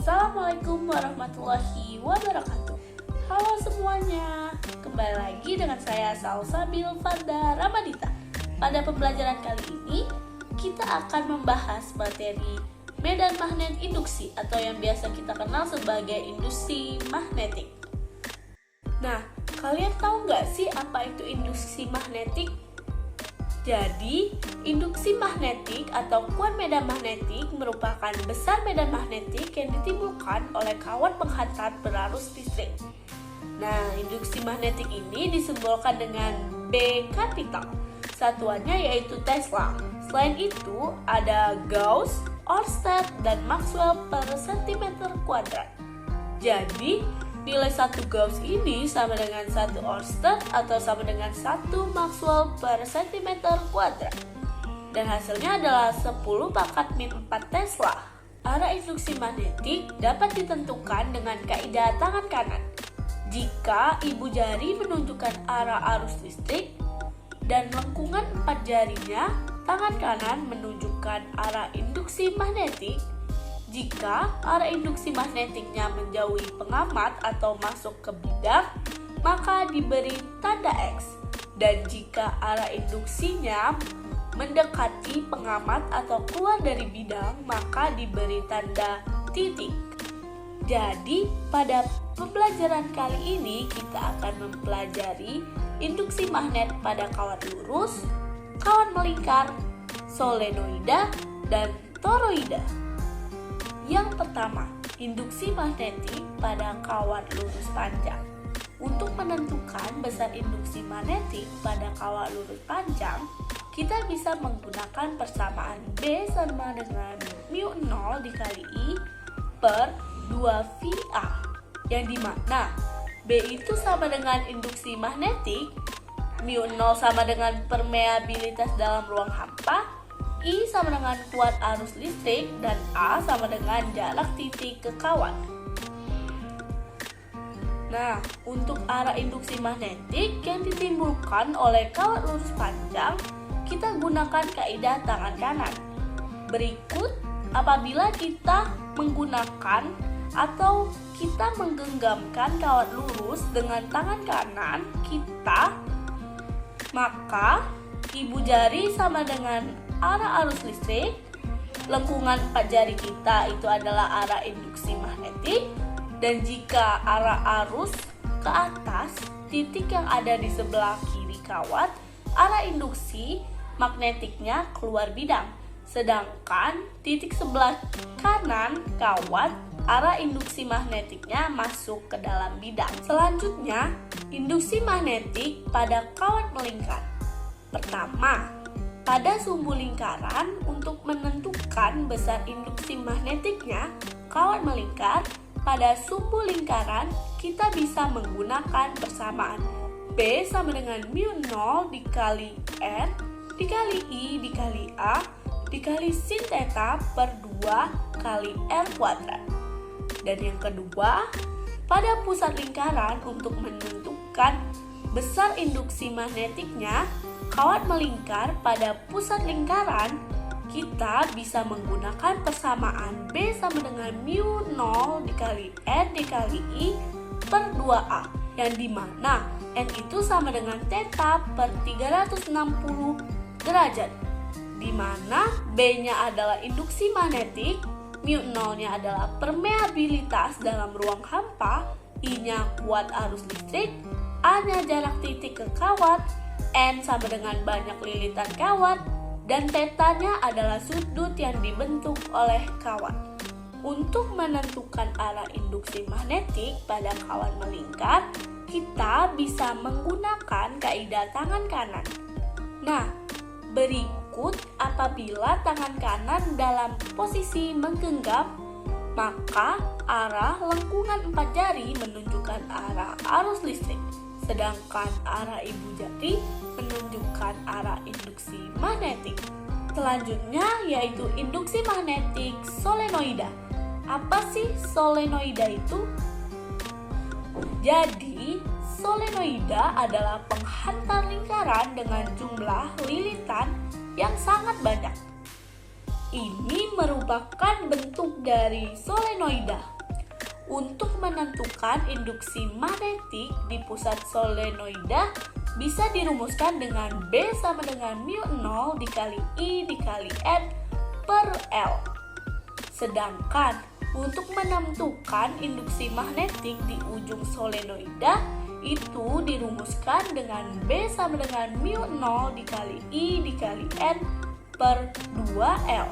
Assalamualaikum warahmatullahi wabarakatuh. Halo semuanya, kembali lagi dengan saya Salsabil Farda Ramadita. Pada pembelajaran kali ini, kita akan membahas materi medan magnet induksi atau yang biasa kita kenal sebagai induksi magnetik. Nah, kalian tahu nggak sih apa itu induksi magnetik? Jadi, induksi magnetik atau kuat medan magnetik merupakan besar medan magnetik yang ditimbulkan oleh kawat penghantar berarus listrik. Nah, induksi magnetik ini disimbolkan dengan B kapital. Satuannya yaitu Tesla. Selain itu, ada Gauss, Oersted, dan Maxwell per centimeter kuadrat. Jadi, nilai 1 Gauss ini sama dengan 1 Oersted atau sama dengan 1 Maxwell per centimeter kuadrat. Dan hasilnya adalah 10 pangkat min 4 Tesla. Arah induksi magnetik dapat ditentukan dengan kaidah tangan kanan. Jika ibu jari menunjukkan arah arus listrik dan lengkungan 4 jarinya, tangan kanan menunjukkan arah induksi magnetik. Jika arah induksi magnetiknya menjauhi pengamat atau masuk ke bidang, maka diberi tanda X. Dan jika arah induksinya mendekati pengamat atau keluar dari bidang, maka diberi tanda titik. Jadi, pada pembelajaran kali ini kita akan mempelajari induksi magnet pada kawat lurus, kawat melingkar, solenoida, dan toroida. Yang pertama, induksi magnetik pada kawat lurus panjang. Untuk menentukan besar induksi magnetik pada kawat lurus panjang, kita bisa menggunakan persamaan B sama dengan μ0 dikali I per 2VA, yang dimana B itu sama dengan induksi magnetik, μ0 sama dengan permeabilitas dalam ruang hampa, I sama dengan kuat arus listrik, dan A sama dengan jarak titik ke kawat. Nah, untuk arah induksi magnetik yang ditimbulkan oleh kawat lurus panjang, kita gunakan kaidah tangan kanan. Berikut, apabila kita menggunakan atau kita menggenggamkan kawat lurus dengan tangan kanan kita, maka ibu jari sama dengan arah arus listrik, lengkungan 4 jari kita itu adalah arah induksi magnetik, dan jika arah arus ke atas, titik yang ada di sebelah kiri kawat, arah induksi magnetiknya keluar bidang. Sedangkan titik sebelah kanan kawat, arah induksi magnetiknya masuk ke dalam bidang. Selanjutnya, induksi magnetik pada kawat melingkar. Pertama, pada sumbu lingkaran, untuk menentukan besar induksi magnetiknya kawat melingkar, pada sumbu lingkaran kita bisa menggunakan persamaan B sama dengan μ0 dikali R dikali I dikali A dikali sin theta per 2 kali R kuadrat. Dan yang kedua, pada pusat lingkaran untuk menentukan besar induksi magnetiknya kawat melingkar, pada pusat lingkaran kita bisa menggunakan persamaan B sama dengan μ0 dikali N dikali I per 2A, yang dimana N itu sama dengan theta per 360 derajat, dimana B-nya adalah induksi magnetik, μ0-nya adalah permeabilitas dalam ruang hampa, I-nya kuat arus listrik, A-nya jarak titik ke kawat, N sama dengan banyak lilitan kawat, dan θ-nya adalah sudut yang dibentuk oleh kawat. Untuk menentukan arah induksi magnetik pada kawat melingkar, kita bisa menggunakan kaidah tangan kanan. Nah, berikut apabila tangan kanan dalam posisi menggenggam, maka arah lengkungan 4 jari menunjukkan arah arus listrik, sedangkan arah ibu jari menunjukkan arah induksi magnetik. Selanjutnya yaitu induksi magnetik solenoida. Apa sih solenoida itu? Jadi, solenoida adalah penghantar lingkaran dengan jumlah lilitan yang sangat banyak. Ini merupakan bentuk dari solenoida. Untuk menentukan induksi magnetik di pusat solenoida bisa dirumuskan dengan B sama dengan mu0 dikali I dikali N per L. Sedangkan untuk menentukan induksi magnetik di ujung solenoida itu dirumuskan dengan B sama dengan mu0 dikali I dikali N per 2L.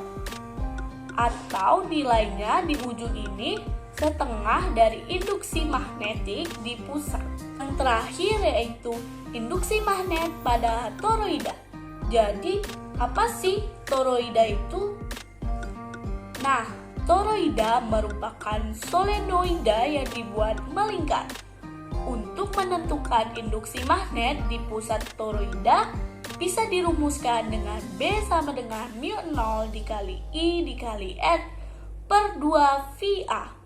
Atau nilainya di ujung ini setengah dari induksi magnetik di pusat. Yang terakhir yaitu induksi magnet pada toroida. Jadi, apa sih toroida itu? Nah, toroida merupakan solenoida yang dibuat melingkar. Untuk menentukan induksi magnet di pusat toroida bisa dirumuskan dengan B sama dengan mu0 dikali I dikali N per 2 VA.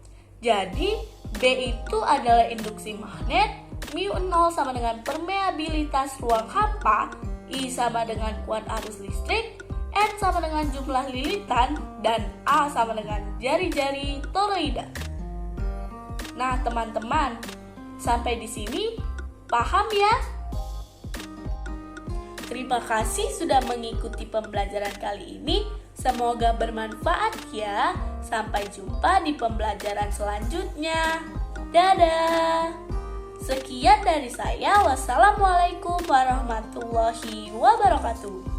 Jadi, B itu adalah induksi magnet, mu0 sama dengan permeabilitas ruang hampa, I sama dengan kuat arus listrik, N sama dengan jumlah lilitan, dan A sama dengan jari-jari toroida. Nah, teman-teman, sampai di sini paham ya? Terima kasih sudah mengikuti pembelajaran kali ini. Semoga bermanfaat ya. Sampai jumpa di pembelajaran selanjutnya. Dadah. Sekian dari saya. Wassalamualaikum warahmatullahi wabarakatuh.